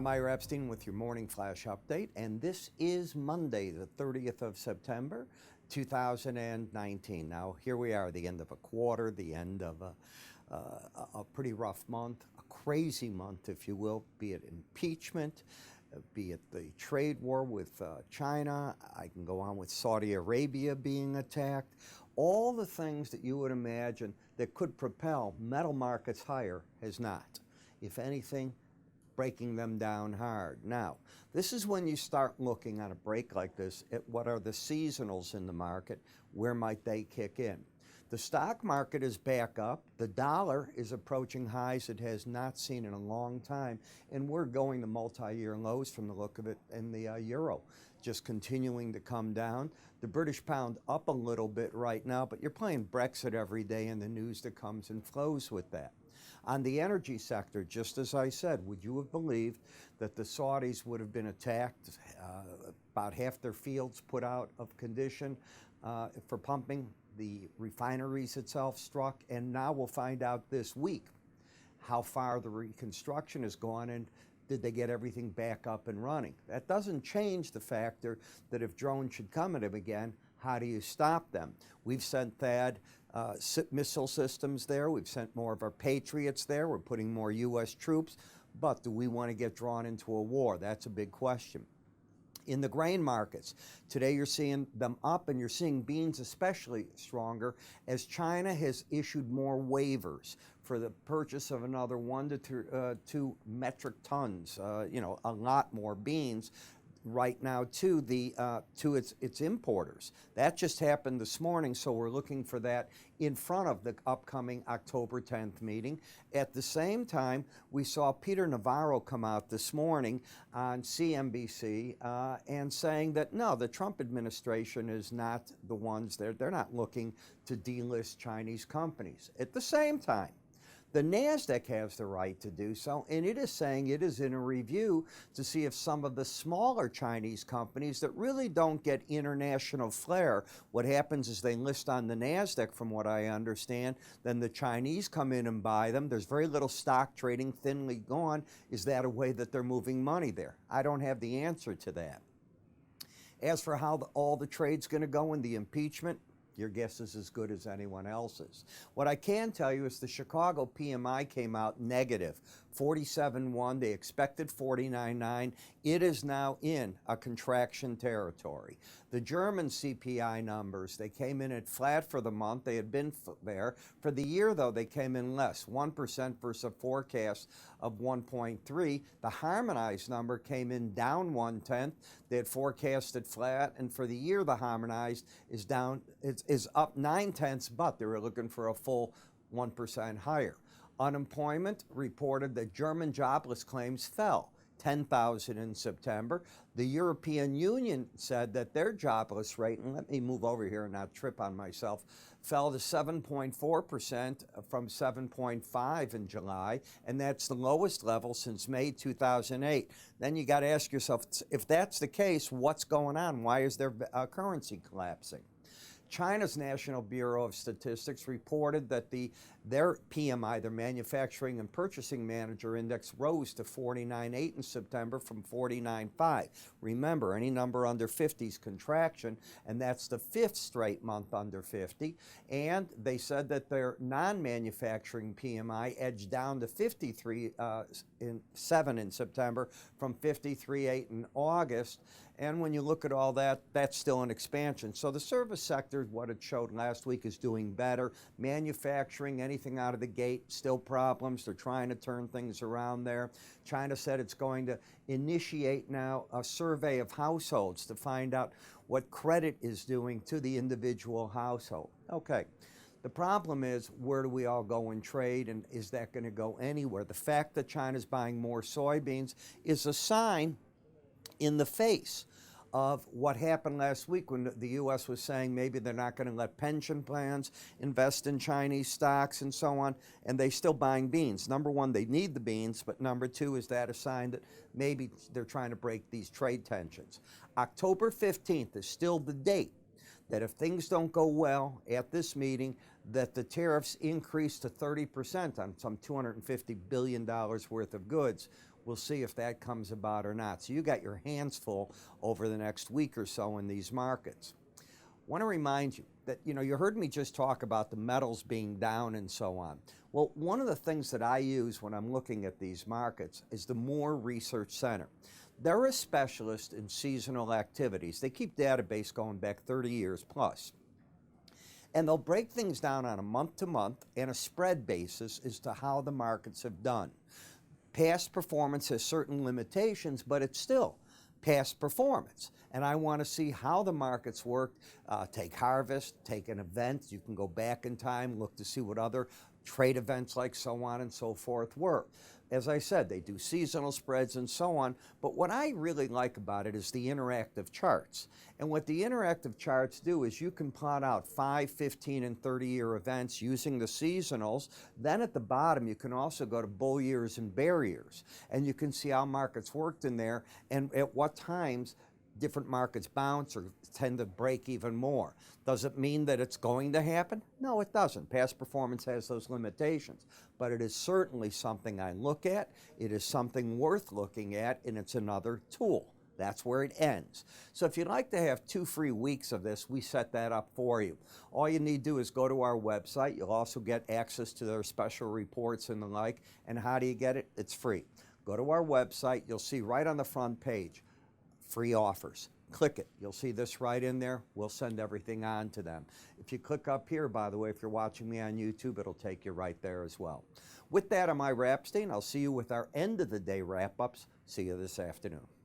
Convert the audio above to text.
I'm Ira Epstein with your morning flash update, and this is Monday, the 30th of September, 2019. Now, here we are, the end of a quarter, the end of a pretty rough month, a crazy month, if you will, be it impeachment, be it the trade war with China. I can go on with Saudi Arabia being attacked. All the things that you would imagine that could propel metal markets higher has not. If anything, breaking them down hard. Now, this is when you start looking on a break like this at what are the seasonals in the market, where might they kick in. The stock market is back up, the dollar is approaching highs it has not seen in a long time, and we're going to multi-year lows from the look of it, and the euro just continuing to come down. The British pound up a little bit right now, but you're playing Brexit every day and the news that comes and flows with that. On the energy sector, just as I said, would you have believed that the Saudis would have been attacked, about half their fields put out of condition for pumping, the refineries itself struck, and now we'll find out this week how far the reconstruction has gone and did they get everything back up and running. That doesn't change the factor that if drones should come at them again, how do you stop them? We've sent THAAD missile systems there. We've sent more of our Patriots there. We're putting more U.S. troops. But do we want to get drawn into a war? That's a big question. In the grain markets, today you're seeing them up, and you're seeing beans especially stronger as China has issued more waivers for the purchase of another 1 to 2 metric tons, a lot more beans right now to its importers. That just happened this morning, so we're looking for that in front of the upcoming October 10th meeting. At the same time, we saw Peter Navarro come out this morning on CNBC and saying that no, the Trump administration is not the ones they're not looking to delist Chinese companies. At the same time, the NASDAQ has the right to do so, and it is saying it is in a review to see if some of the smaller Chinese companies that really don't get international flair, what happens is they list on the NASDAQ, from what I understand, then the Chinese come in and buy them. There's very little stock trading, thinly gone. Is that a way that they're moving money there? I don't have the answer to that. As for how all the trade's going to go in the impeachment, your guess is as good as anyone else's. What I can tell you is the Chicago PMI came out negative, 47.1. They expected 49.9. It is now in a contraction territory. The German CPI numbers, they came in at flat for the month. They had been there. For the year, though, they came in less, 1% versus a forecast of 1.3. The harmonized number came in down 0.1. They had forecasted flat, and for the year, the harmonized is down. Is up 0.9, but they were looking for a full 1% higher. Unemployment reported that German jobless claims fell 10,000 in September. The European Union said that their jobless rate, and let me move over here and not trip on myself, fell to 7.4% from 7.5 in July, and that's the lowest level since May 2008. Then you got to ask yourself, if that's the case, what's going on? Why is their currency collapsing? China's National Bureau of Statistics reported that their PMI, their Manufacturing and Purchasing Manager Index, rose to 49.8 in September from 49.5. Remember, any number under 50 is contraction, and that's the 5th straight month under 50. And they said that their non-manufacturing PMI edged down to 53.7 in September from 53.8 in August. And when you look at all that, that's still an expansion. So the service sector, what it showed last week, is doing better. Manufacturing, anything out of the gate, still problems. They're trying to turn things around there. China said it's going to initiate now a survey of households to find out what credit is doing to the individual household. Okay. The problem is, where do we all go and trade, and is that going to go anywhere? The fact that China's buying more soybeans is a sign in the face of what happened last week when the U.S. was saying maybe they're not going to let pension plans invest in Chinese stocks and so on, and they're still buying beans. Number one, they need the beans, but number two, is that a sign that maybe they're trying to break these trade tensions? October 15th is still the date that if things don't go well at this meeting, that the tariffs increase to 30% on some $250 billion worth of goods. We'll see if that comes about or not. So you got your hands full over the next week or so in these markets. I want to remind you that, you heard me just talk about the metals being down and so on. Well, one of the things that I use when I'm looking at these markets is the Moore Research Center. They're a specialist in seasonal activities. They keep database going back 30 years plus. And they'll break things down on a month-to-month and a spread basis as to how the markets have done. Past performance has certain limitations, but it's still past performance. And I want to see how the markets worked. Take harvest, take an event. You can go back in time, look to see what other trade events like so on and so forth were. As I said, they do seasonal spreads and so on, but what I really like about it is the interactive charts. And what the interactive charts do is you can plot out 5, 15, and 30-year events using the seasonals. Then at the bottom, you can also go to bull years and bear years. And you can see how markets worked in there and at what times different markets bounce or tend to break even more. Does it mean that it's going to happen? No, it doesn't. Past performance has those limitations. But it is certainly something I look at. It is something worth looking at, and it's another tool. That's where it ends. So if you'd like to have 2 free weeks of this, we set that up for you. All you need to do is go to our website. You'll also get access to their special reports and the like. And how do you get it? It's free. Go to our website. You'll see right on the front page, free offers. Click it. You'll see this right in there. We'll send everything on to them. If you click up here, by the way, if you're watching me on YouTube, it'll take you right there as well. With that, I'm Ira Epstein. I'll see you with our end of the day wrap-ups. See you this afternoon.